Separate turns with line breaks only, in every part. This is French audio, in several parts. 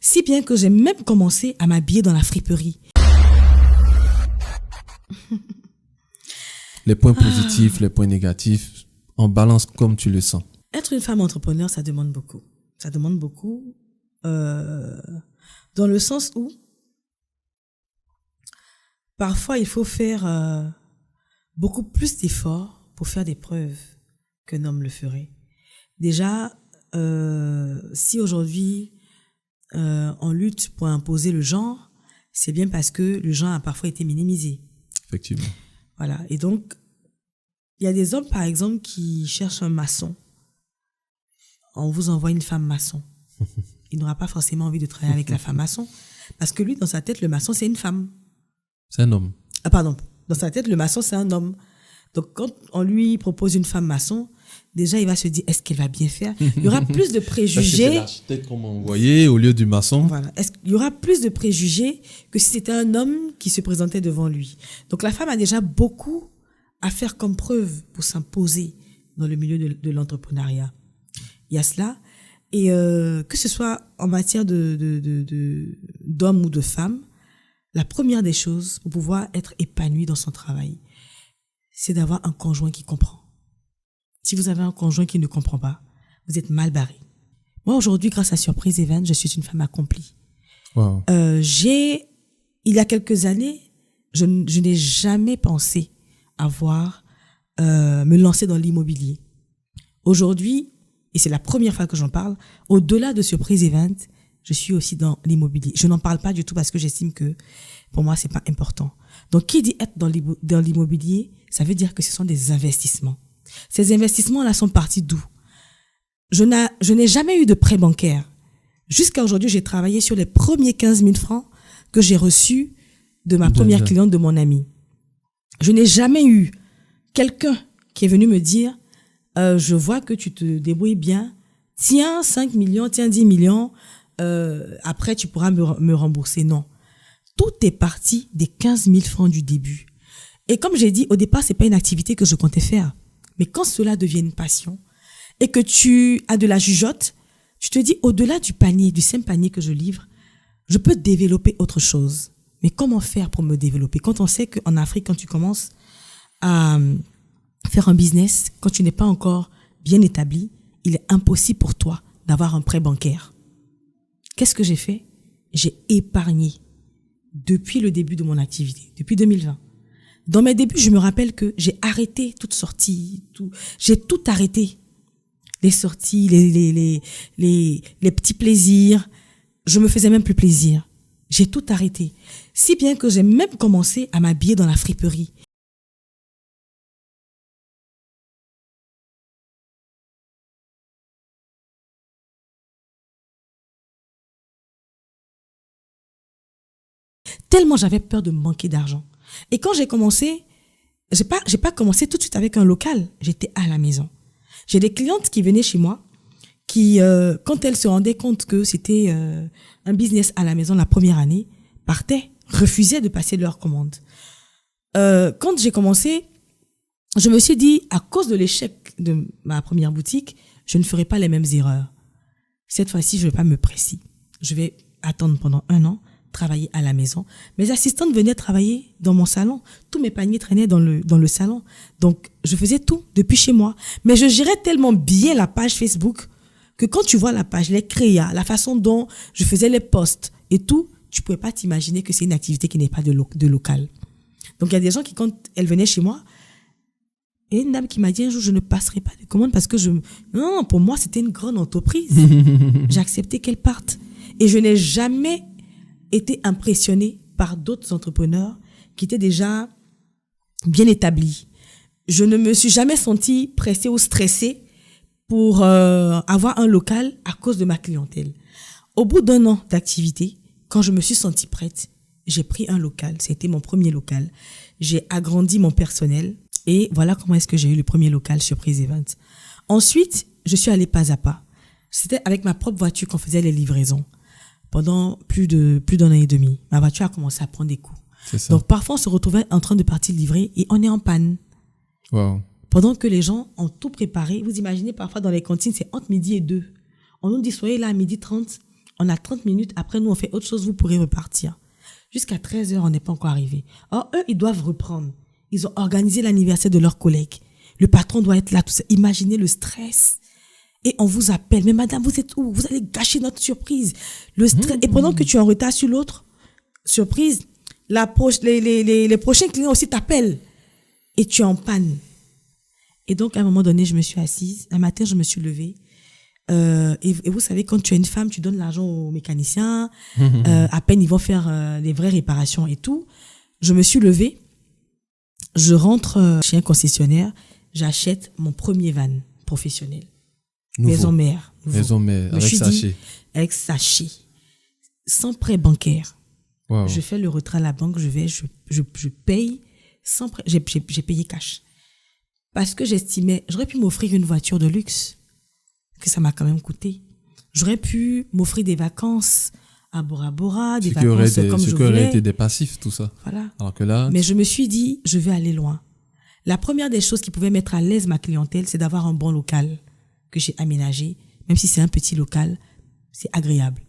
Si bien que j'ai même commencé à m'habiller dans la friperie.
Les points positifs, les points négatifs, en balance comme tu le sens.
Être une femme entrepreneur, ça demande beaucoup. Ça demande beaucoup dans le sens où parfois il faut faire beaucoup plus d'efforts pour faire des preuves qu'un homme le ferait. Déjà, si aujourd'hui on lutte pour imposer le genre, c'est bien parce que le genre a parfois été minimisé.
Effectivement.
Voilà. Et donc, il y a des hommes, par exemple, qui cherchent un maçon. On vous envoie une femme maçon. Il n'aura pas forcément envie de travailler avec la femme maçon. Parce que lui, dans sa tête, le maçon, c'est une femme.
C'est un homme.
Ah, pardon. Dans sa tête, le maçon, c'est un homme. Donc, quand on lui propose une femme maçon, déjà, il va se dire, est-ce qu'elle va bien faire? Il y aura plus de préjugés.
C'est l'architecte qu'on m'a envoyé au lieu du maçon.
Voilà. Il y aura plus de préjugés que si c'était un homme qui se présentait devant lui. Donc, la femme a déjà beaucoup à faire comme preuve pour s'imposer dans le milieu de l'entrepreneuriat. Il y a cela. Et que ce soit en matière d'hommes ou de femmes, la première des choses pour pouvoir être épanoui dans son travail, c'est d'avoir un conjoint qui comprend. Si vous avez un conjoint qui ne comprend pas, vous êtes mal barré. Moi, aujourd'hui, grâce à Surprise Event, je suis une femme accomplie.
Wow.
Il y a quelques années, je n'ai jamais pensé me lancer dans l'immobilier. Aujourd'hui, et c'est la première fois que j'en parle, au-delà de Surprise Event, je suis aussi dans l'immobilier. Je n'en parle pas du tout parce que j'estime que pour moi, c'est pas important. Donc, qui dit être dans l'immobilier, ça veut dire que ce sont des investissements. Ces investissements-là sont partis d'où? Je n'ai jamais eu de prêt bancaire. Jusqu'à aujourd'hui, j'ai travaillé sur les premiers 15 000 francs que j'ai reçus de ma première cliente, de mon amie. Je n'ai jamais eu quelqu'un qui est venu me dire je vois que tu te débrouilles bien, tiens 5 millions, tiens 10 millions, après tu pourras me rembourser. Non. Tout est parti des 15 000 francs du début. Et comme j'ai dit, au départ, c'est pas une activité que je comptais faire. Mais quand cela devient une passion et que tu as de la jugeote, tu te dis, au-delà du panier, du simple panier que je livre, je peux développer autre chose. Mais comment faire pour me développer? Quand on sait qu'en Afrique, quand tu commences à faire un business, quand tu n'es pas encore bien établi, il est impossible pour toi d'avoir un prêt bancaire. Qu'est-ce que j'ai fait? J'ai épargné depuis le début de mon activité, depuis 2020. Dans mes débuts, je me rappelle que j'ai arrêté toute sortie, j'ai tout arrêté. Les sorties, les petits plaisirs, je me faisais même plus plaisir. J'ai tout arrêté. Si bien que j'ai même commencé à m'habiller dans la friperie. Tellement j'avais peur de manquer d'argent. Et quand j'ai commencé, j'ai pas commencé tout de suite avec un local. J'étais à la maison. J'ai des clientes qui venaient chez moi, qui, quand elles se rendaient compte que c'était un business à la maison la première année, partaient, refusaient de passer leur commande. Quand j'ai commencé, je me suis dit, à cause de l'échec de ma première boutique, je ne ferai pas les mêmes erreurs. Cette fois-ci, je vais pas me presser. Je vais attendre pendant 1 an, travailler à la maison. Mes assistantes venaient travailler dans mon salon. Tous mes paniers traînaient dans le salon. Donc, je faisais tout depuis chez moi. Mais je gérais tellement bien la page Facebook que quand tu vois la page, les créas, la façon dont je faisais les posts et tout, tu pouvais pas t'imaginer que c'est une activité qui n'est pas de local. Donc, il y a des gens qui, quand elles venaient chez moi, et une dame qui m'a dit un jour, je ne passerai pas de commande parce que non, pour moi, c'était une grande entreprise. J'ai accepté qu'elle parte. Et je n'ai jamais été impressionnée par d'autres entrepreneurs qui étaient déjà bien établis. Je ne me suis jamais sentie pressée ou stressée pour avoir un local à cause de ma clientèle. Au bout d'1 an d'activité, quand je me suis sentie prête, j'ai pris un local. C'était mon premier local. J'ai agrandi mon personnel et voilà comment est-ce que j'ai eu le premier local Surprise Event. Ensuite, je suis allée pas à pas. C'était avec ma propre voiture qu'on faisait les livraisons. Pendant plus d'1 an et demi, ma voiture a commencé à prendre des coups.
C'est ça.
Donc parfois, on se retrouvait en train de partir livrer et on est en panne.
Wow.
Pendant que les gens ont tout préparé. Vous imaginez, parfois dans les cantines, c'est entre midi et 2. On nous dit, soyez là à 12h30. On a 30 minutes. Après, nous, on fait autre chose. Vous pourrez repartir. Jusqu'à 13h, on n'est pas encore arrivé. Or, eux, ils doivent reprendre. Ils ont organisé l'anniversaire de leurs collègues. Le patron doit être là, tout ça. Imaginez le stress. Et on vous appelle. Mais madame, vous êtes où? Vous allez gâcher notre surprise. Le stress. Et pendant que tu es en retard sur l'autre surprise, les prochains clients aussi t'appellent. Et tu es en panne. Et donc, à un moment donné, je me suis assise. Un matin, je me suis levée. Et vous savez, quand tu es une femme, tu donnes l'argent aux mécaniciens. À peine ils vont faire les vraies réparations et tout. Je me suis levée. Je rentre chez un concessionnaire. J'achète mon premier van professionnel. Maison mère.
Maison mère, avec sachet.
Avec sachet. Sans prêt bancaire.
Wow.
Je fais le retrait à la banque. Je paye sans prêt. J'ai payé cash. Parce que j'estimais, j'aurais pu m'offrir une voiture de luxe. Que ça m'a quand même coûté. J'aurais pu m'offrir des vacances à Bora Bora, des vacances comme je voulais. Ce qui aurait
été des passifs, tout ça.
Voilà.
Alors que là...
Mais je me suis dit, je vais aller loin. La première des choses qui pouvait mettre à l'aise ma clientèle, c'est d'avoir un bon local que j'ai aménagé. Même si c'est un petit local, c'est agréable.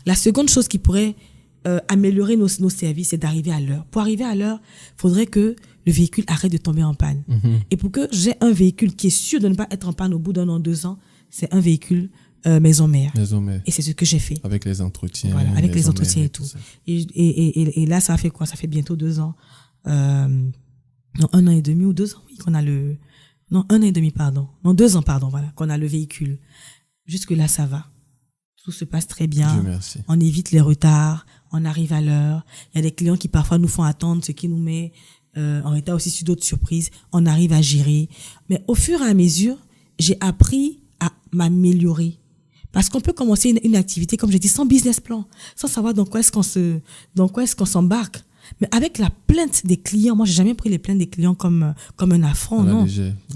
La seconde chose qui pourrait améliorer nos services, c'est d'arriver à l'heure. Pour arriver à l'heure, il faudrait que le véhicule arrête de tomber en panne. Et pour que j'ai un véhicule qui est sûr de ne pas être en panne au bout d'1 an, 2 ans, c'est un véhicule maison mère. Et c'est ce que j'ai fait.
Avec les entretiens.
Voilà, avec les entretiens et tout. Et là, ça fait quoi? Ça fait bientôt 2 ans. Non, 1 an et demi ou 2 ans, oui, qu'on a le... Non, 1 an et demi, pardon. Non, 2 ans, pardon, voilà, qu'on a le véhicule. Jusque-là, ça va. Tout se passe très bien.
Dieu merci.
On évite les retards. On arrive à l'heure. Il y a des clients qui parfois nous font attendre, ce qui nous met en retard aussi sur d'autres surprises. On arrive à gérer. Mais au fur et à mesure, j'ai appris à m'améliorer. Parce qu'on peut commencer une activité, comme je dis, sans business plan, sans savoir dans quoi est-ce qu'on s'embarque. Mais avec la plainte des clients, moi j'ai jamais pris les plaintes des clients comme un affront, non.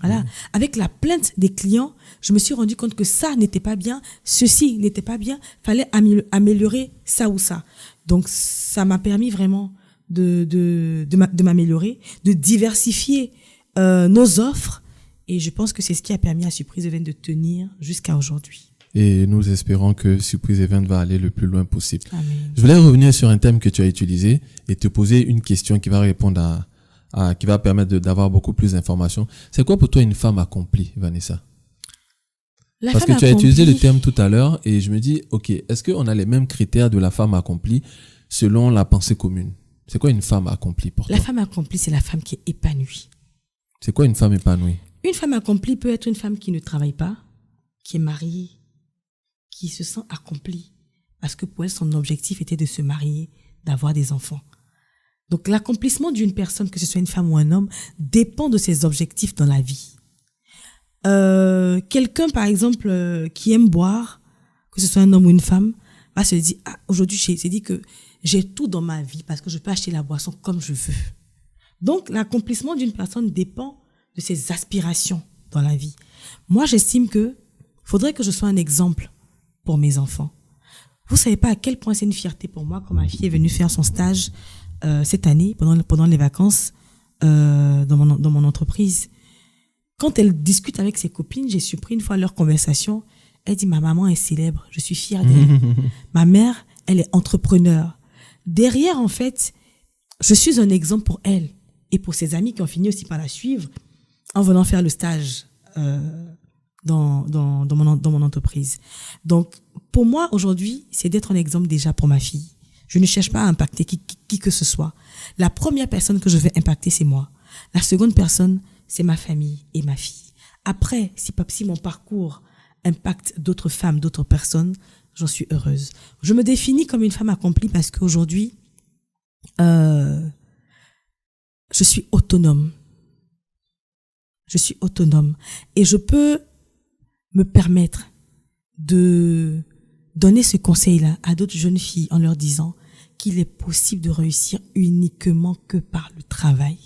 Voilà. Avec la plainte des clients, je me suis rendu compte que ça n'était pas bien, ceci n'était pas bien, fallait améliorer ça ou ça. Donc ça m'a permis vraiment de m'améliorer, de diversifier nos offres, et je pense que c'est ce qui a permis à Surprise Event de tenir jusqu'à aujourd'hui.
Et nous espérons que Surprise Event va aller le plus loin possible.
Amen.
Je voulais revenir sur un thème que tu as utilisé et te poser une question qui va répondre qui va permettre d'avoir beaucoup plus d'informations. C'est quoi pour toi une femme accomplie, Vanessa? Parce que tu as utilisé le terme tout à l'heure et je me dis, ok, est-ce qu'on a les mêmes critères de la femme accomplie selon la pensée commune? C'est quoi une femme accomplie pour toi?
La femme accomplie, c'est la femme qui est épanouie.
C'est quoi une femme épanouie?
Une femme accomplie peut être une femme qui ne travaille pas, qui est mariée, qui se sent accomplie. Parce que pour elle, son objectif était de se marier, d'avoir des enfants. Donc l'accomplissement d'une personne, que ce soit une femme ou un homme, dépend de ses objectifs dans la vie. Quelqu'un, par exemple, qui aime boire, que ce soit un homme ou une femme, va se dire, aujourd'hui, j'ai dit que j'ai tout dans ma vie parce que je peux acheter la boisson comme je veux. Donc, l'accomplissement d'une personne dépend de ses aspirations dans la vie. Moi, j'estime que faudrait que je sois un exemple pour mes enfants. Vous savez pas à quel point c'est une fierté pour moi quand ma fille est venue faire son stage cette année, pendant les vacances, dans mon entreprise. Quand elle discute avec ses copines, j'ai surpris une fois leur conversation. Elle dit, ma maman est célèbre, je suis fière d'elle. Ma mère, elle est entrepreneur. Derrière, en fait, je suis un exemple pour elle et pour ses amis qui ont fini aussi par la suivre en venant faire le stage dans mon entreprise. Donc, pour moi, aujourd'hui, c'est d'être un exemple déjà pour ma fille. Je ne cherche pas à impacter qui que ce soit. La première personne que je vais impacter, c'est moi. La seconde personne, c'est ma famille et ma fille. Après, si mon parcours impacte d'autres femmes, d'autres personnes, j'en suis heureuse. Je me définis comme une femme accomplie parce qu'aujourd'hui, je suis autonome. Je suis autonome. Et je peux me permettre de donner ce conseil-là à d'autres jeunes filles en leur disant qu'il est possible de réussir uniquement que par le travail.